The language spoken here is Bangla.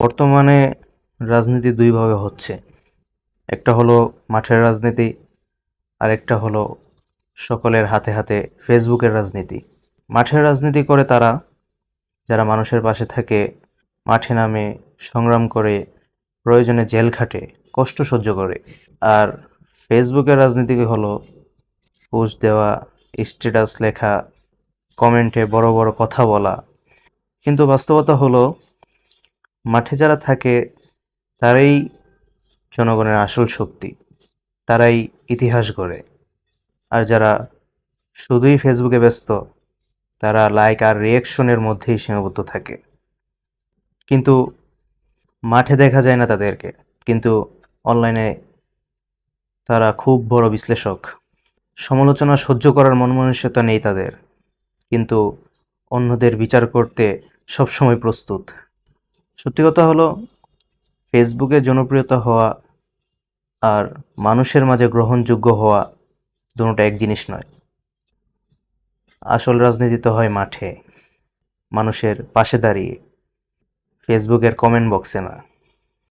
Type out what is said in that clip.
বর্তমানে রাজনীতি দুইভাবে হচ্ছে। একটা হলো মাঠের রাজনীতি, আর একটা হলো সকলের হাতে হাতে ফেসবুকের রাজনীতি। মাঠের রাজনীতি করে তারা, যারা মানুষের পাশে থাকে, মাঠে নামে, সংগ্রাম করে, প্রয়োজনে জেল খাটে, কষ্ট সহ্য করে। আর ফেসবুকের রাজনীতি হলো পোস্ট দেওয়া, স্ট্যাটাস লেখা, কমেন্টে বড় বড় কথা বলা। কিন্তু বাস্তবতা হলো, মাঠে যারা থাকে তারাই জনগণের আসল শক্তি, তারাই ইতিহাস গড়ে। আর যারা শুধুই ফেসবুকে ব্যস্ত, তারা লাইক আর রিয়েকশনের মধ্যেই সীমাবদ্ধ থাকে। কিন্তু মাঠে দেখা যায় না তাদেরকে, কিন্তু অনলাইনে তারা খুব বড় বিশ্লেষক। সমালোচনা সহ্য করার মন মানসিকতা নেই তাদের, কিন্তু অন্যদের বিচার করতে সবসময় প্রস্তুত। সত্যি কথা হলো, ফেসবুকে জনপ্রিয়তা হওয়া আর মানুষের মাঝে গ্রহণযোগ্য হওয়া দুটোটা এক জিনিস নয়। আসল রাজনীতি তো হয় মাঠে, মানুষের পাশে দাঁড়িয়ে, ফেসবুকের কমেন্ট বক্সে না।